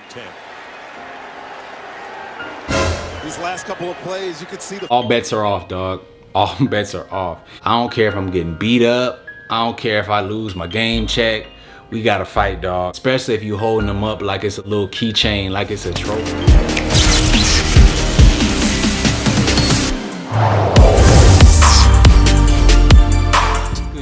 and 10. These last couple of plays, you could see the... All bets are off, dog. All bets are off. I don't care if I'm getting beat up. I don't care if I lose my game check. We gotta fight, dog. Especially if you holding them up like it's a little keychain, like it's a trophy.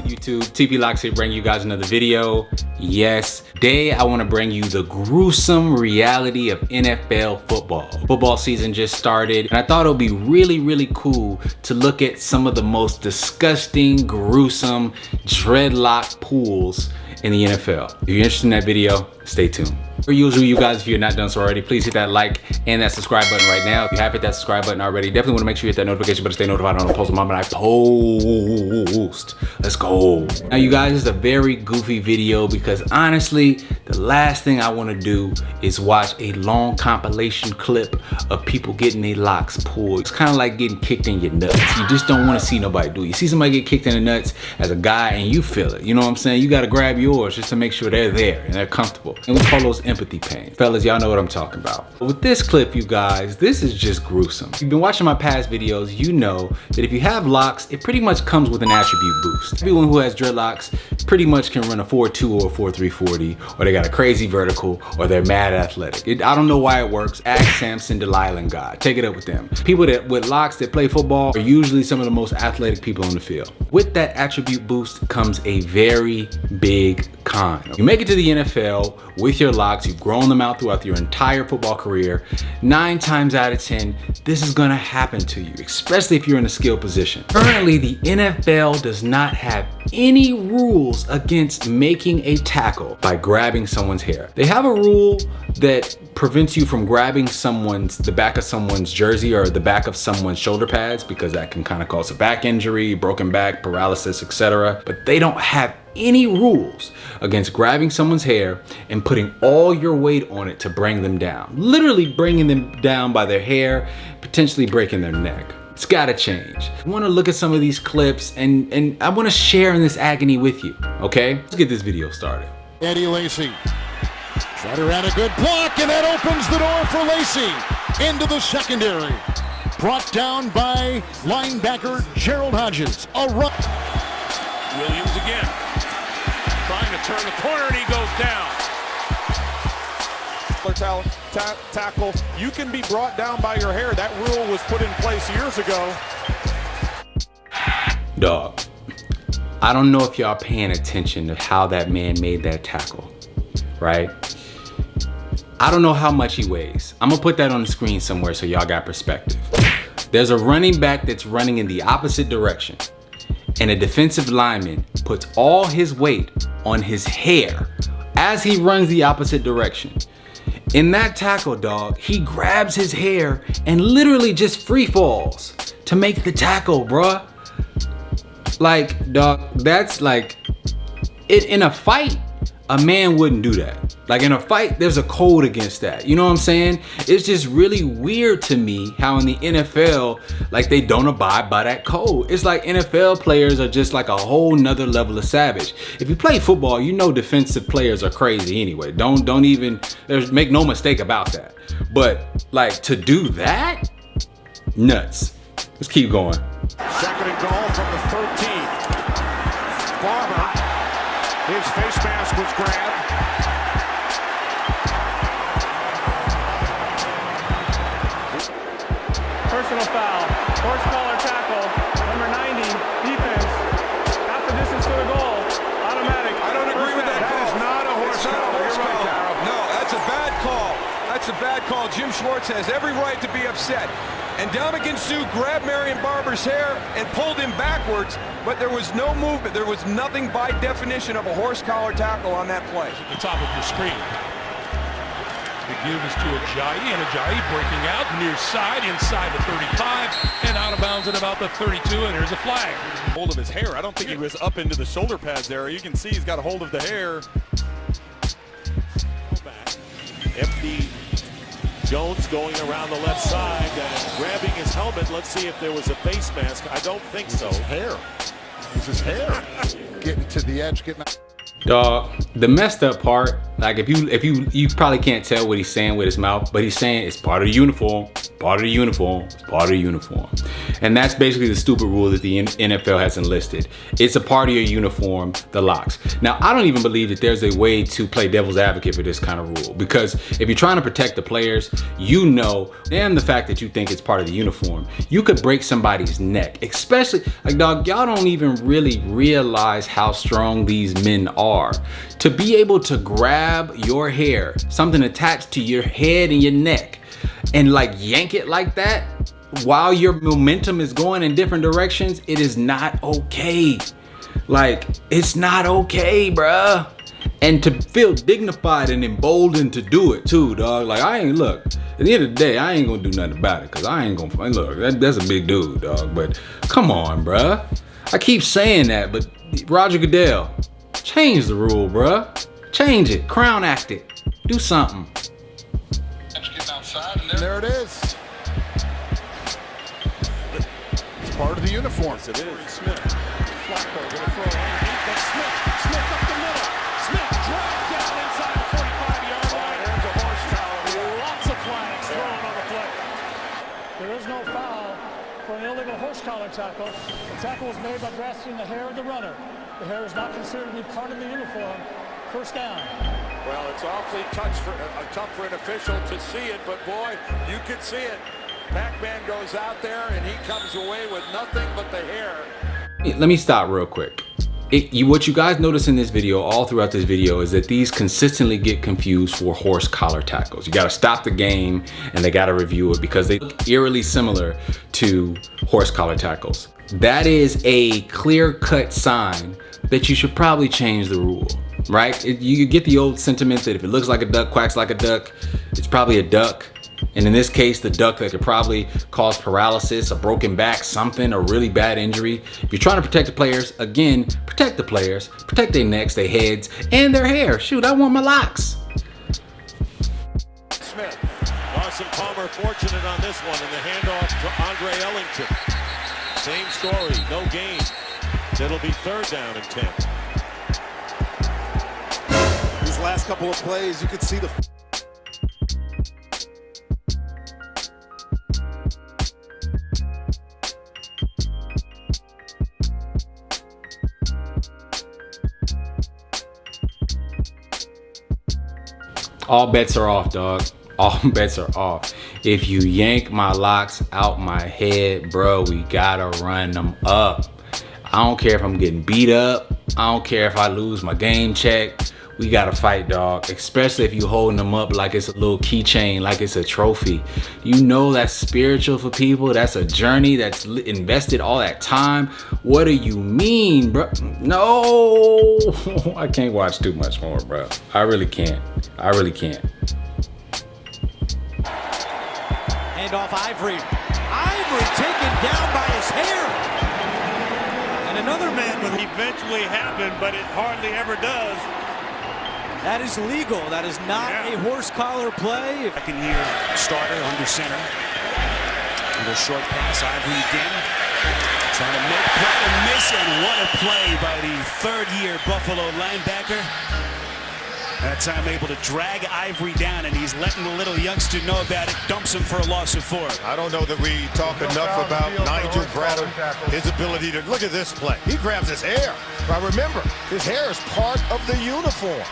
YouTube, TP Locks here, bring you guys another video. Yes, today I want to bring you the gruesome reality of NFL football. Football season just started, and I thought it would be really cool to look at some of the most disgusting, gruesome dreadlock pools in the NFL. If you're interested in that video, stay tuned. For usual, you guys, if you're not done so already, please hit that like and that subscribe button right now. If you have hit that subscribe button already, definitely want to make sure you hit that notification button to stay notified on the post the moment I post. Let's go. Now, you guys, this is a very goofy video because honestly, the last thing I want to do is watch a long compilation clip of people getting their locks pulled. It's kind of like getting kicked in your nuts. You just don't want to see nobody do it. You see somebody get kicked in the nuts as a guy and you feel it. You know what I'm saying? You got to grab yours just to make sure they're there and they're comfortable. And we call those empathy pain. Fellas, y'all know what I'm talking about. But with this clip, you guys, this is just gruesome. If you've been watching my past videos, you know that if you have locks, it pretty much comes with an attribute boost. Everyone who has dreadlocks pretty much can run a 4.2 or a 4.3 40, or they got a crazy vertical, or they're mad athletic. I don't know why it works. Ask Samson, Delilah, and God. Take it up with them. People that with locks that play football are usually some of the most athletic people on the field. With that attribute boost comes a very big con. You make it to the NFL with your locks, you've grown them out throughout your entire football career. 9 times out of 10, this is gonna happen to you, especially if you're in a skill position. Currently, the NFL does not have any rules against making a tackle by grabbing someone's hair. They have a rule that prevents you from grabbing the back of someone's jersey or the back of someone's shoulder pads, because that can kind of cause a back injury, broken back, paralysis, etc. But they don't have any rules against grabbing someone's hair and putting all your weight on it to bring them down. Literally bringing them down by their hair, potentially breaking their neck. It's gotta change. I wanna look at some of these clips and I wanna share in this agony with you, okay? Let's get this video started. Eddie Lacy. Try ran a good block, and that opens the door for Lacy into the secondary. Brought down by linebacker Gerald Hodges. A run. Williams again. Trying to turn the corner, and he goes down. Tackle. You can be brought down by your hair. That rule was put in place years ago. Dog, I don't know if y'all paying attention to how that man made that tackle, right? I don't know how much he weighs. I'm gonna put that on the screen somewhere so y'all got perspective. There's a running back that's running in the opposite direction, and a defensive lineman puts all his weight on his hair as he runs the opposite direction. In that tackle, dog, he grabs his hair and literally just free falls to make the tackle, bruh. Like, dog, that's like, in a fight, a man wouldn't do that. Like in a fight, there's a code against that. You know what I'm saying? It's just really weird to me how in the NFL, like they don't abide by that code. It's like NFL players are just like a whole nother level of savage. If you play football, you know defensive players are crazy anyway. Don't even, make no mistake about that. But like to do that, nuts. Let's keep going. Second and goal from the 13. Barber, his face mask was grabbed. Personal foul, horse collar tackle, number 90, defense, half the distance to the goal, automatic. I don't agree with that. That is not a horse collar. You're right, Darryl. No, that's a bad call. That's a bad call. Jim Schwartz has every right to be upset. And Dominican Sue grabbed Marion Barber's hair and pulled him backwards, but there was no movement. There was nothing by definition of a horse collar tackle on that play. At the top of your screen. The give is to Ajayi, and Ajayi breaking out near side, inside the 35, and out of bounds at about the 32, and there's a flag. Hold of his hair. I don't think he was up into the shoulder pads there. You can see he's got a hold of the hair. FD Jones going around the left side and grabbing his helmet. Let's see if there was a face mask. I don't think so. His hair. It's his hair. Getting to the edge, getting out. Dog, the messed up part Like if you probably can't tell what he's saying with his mouth, but he's saying it's part of the uniform, part of the uniform, it's part of the uniform. And that's basically the stupid rule that the NFL has enlisted. It's a part of your uniform, the locks. Now, I don't even believe that there's a way to play devil's advocate for this kind of rule, because if you're trying to protect the players, you know, and the fact that you think it's part of the uniform, you could break somebody's neck, especially, like, dog, y'all don't even really realize how strong these men are. To be able to grab your hair, something attached to your head and your neck, and like yank it like that while your momentum is going in different directions, it is not okay. Like, it's not okay, bruh. And to feel dignified and emboldened to do it too, dog. Like, look, at the end of the day, I ain't gonna do nothing about it, because I ain't gonna, look, that's a big dude, dog. But come on, bruh. I keep saying that, but Roger Goodell, change the rule, bruh. Change it, crown act it, do something. And there it is. It's part of the uniform. Yes, it is. Smith. Flacco going to throw underneath. That's Smith. Smith up the middle. Smith dragged down inside the 45-yard line. There's a horse collar. Lots of flags thrown on the play. There is no foul for an illegal horse collar tackle. The tackle was made by grasping the hair of the runner. The hair is not considered to be part of the uniform. First down. Well, it's awfully tough for an official to see it, but boy, you could see it. Pac-Man goes out there and he comes away with nothing but the hair. Let me stop real quick. What you guys notice in this video, all throughout this video, is that these consistently get confused for horse collar tackles. You gotta stop the game and they gotta review it, because they look eerily similar to horse collar tackles. That is a clear-cut sign that you should probably change the rule, right? You get the old sentiment that if it looks like a duck, quacks like a duck, it's probably a duck. And in this case, the duck that could probably cause paralysis, a broken back, something, a really bad injury. If you're trying to protect the players, again, protect the players, protect their necks, their heads, and their hair. Shoot, I want my locks. Smith. Lawson Palmer fortunate on this one, and the handoff to Andre Ellington. Same story, no gain. It'll be 3rd down and 10. These last couple of plays, you could see the all bets are off, dog. All bets are off. If you yank my locks out my head, bro, we gotta run them up. I don't care if I'm getting beat up. I don't care if I lose my game check. We gotta fight, dog. Especially if you holding them up like it's a little keychain, like it's a trophy. You know that's spiritual for people. That's a journey that's invested all that time. What do you mean, bro? No, I can't watch too much more, bro. I really can't. I really can't. Handoff Ivory. Ivory taken down by his hair. And another man will eventually happen, but it hardly ever does. That is legal. That is not a horse collar play. Second year starter under center. Little short pass, Ivory again. Trying to make play and miss, and what a play by the 3rd-year Buffalo linebacker. That time able to drag Ivory down, and he's letting the little youngster know about it. Dumps him for a loss of 4. I don't know that we talk enough about Nigel Bradford, his ability to look at this play. He grabs his hair. But remember, his hair is part of the uniform.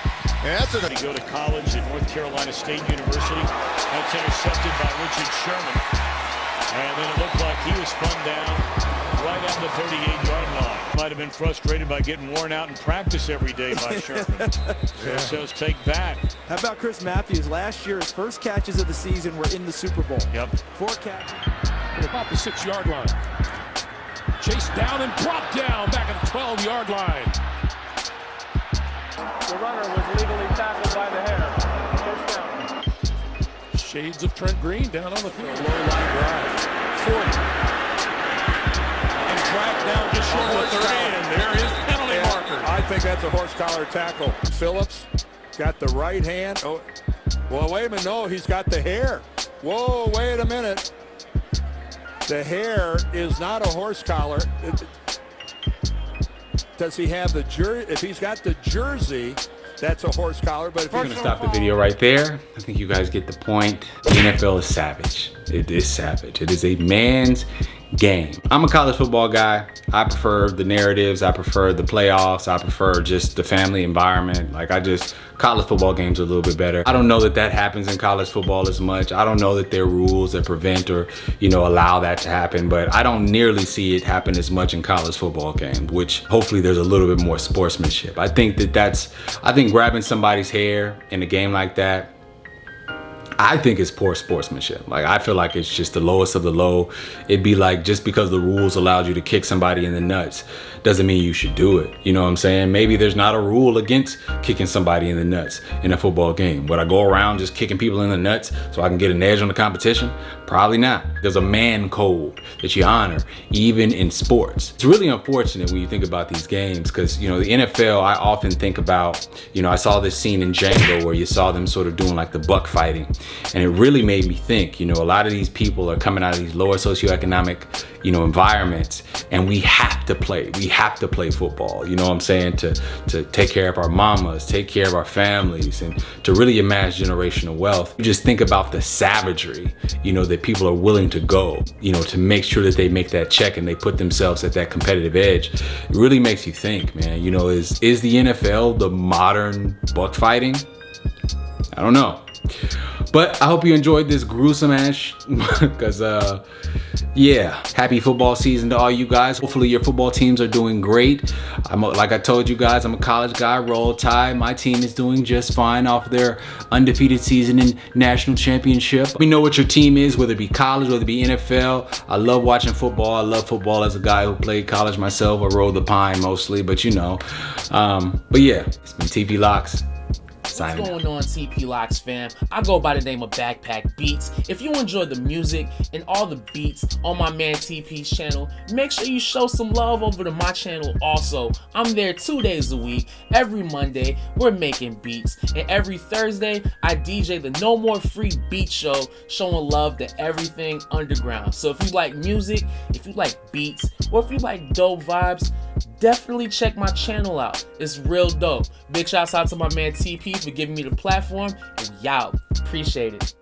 And that's He go to college at North Carolina State University. That's intercepted by Richard Sherman. And then it looked like he was spun down right at the 38-yard line. Might have been frustrated by getting worn out in practice every day by Sherman. So says take that. How about Chris Matthews? Last year, his first catches of the season were in the Super Bowl. Yep. 4 catches. About the 6-yard line. Chased down and brought down back at the 12-yard line. The runner was legally tackled by the hair. First down. Shades of Trent Green down on the field. Low line drive. 40. And dragged down just short of the 30. And there is penalty marker. I think that's a horse collar tackle. Phillips got the right hand. Oh, well, wait a minute. No, he's got the hair. Whoa, wait a minute. The hair is not a horse collar. Does he have the jersey? If he's got the jersey, That's a horse collar, but if We're gonna stop the video right there. I think you guys get the point. The NFL is savage. It is savage. It is a man's game. I'm a college football guy. I prefer the narratives. I prefer the playoffs. I prefer just the family environment. Like college football games are a little bit better. I don't know that that happens in college football as much. I don't know that there are rules that prevent or, allow that to happen, but I don't nearly see it happen as much in college football games, which hopefully there's a little bit more sportsmanship. I think grabbing somebody's hair in a game like that, I think it's poor sportsmanship. Like, I feel like it's just the lowest of the low. It'd be like, just because the rules allowed you to kick somebody in the nuts doesn't mean you should do it. You know what I'm saying? Maybe there's not a rule against kicking somebody in the nuts in a football game. Would I go around just kicking people in the nuts so I can get an edge on the competition? Probably not. There's a man code that you honor, even in sports. It's really unfortunate when you think about these games because, the NFL, I often think about, I saw this scene in Django where you saw them sort of doing like the buck fighting. And it really made me think, a lot of these people are coming out of these lower socioeconomic, environments, and we have to play. We have to play football, you know what I'm saying, to take care of our mamas, take care of our families, and to really amass generational wealth. You just think about the savagery, that people are willing to go, to make sure that they make that check and they put themselves at that competitive edge. It really makes you think, man, is the NFL the modern buck fighting? I don't know. But I hope you enjoyed this gruesome ass because happy football season to all you guys. Hopefully your football teams are doing great. Like I told you guys, I'm a college guy, Roll Tide. My team is doing just fine off their undefeated season in national championship. Let me know what your team is, whether it be college, whether it be NFL. I love watching football. I love football as a guy who played college myself. I rode the pine mostly, but it's been TP Locks. What's going on, TP Locks fam? I go by the name of Backpack Beatz. If you enjoy the music and all the beats on my man TP's channel, make sure you show some love over to my channel also. I'm there 2 days a week. Every Monday, we're making beats. And every Thursday, I DJ the No More Free Beat Show, showing love to everything underground. So if you like music, if you like beats, or if you like dope vibes, definitely check my channel out. It's real dope. Big shouts out to my man TP for giving me the platform, and y'all appreciate it.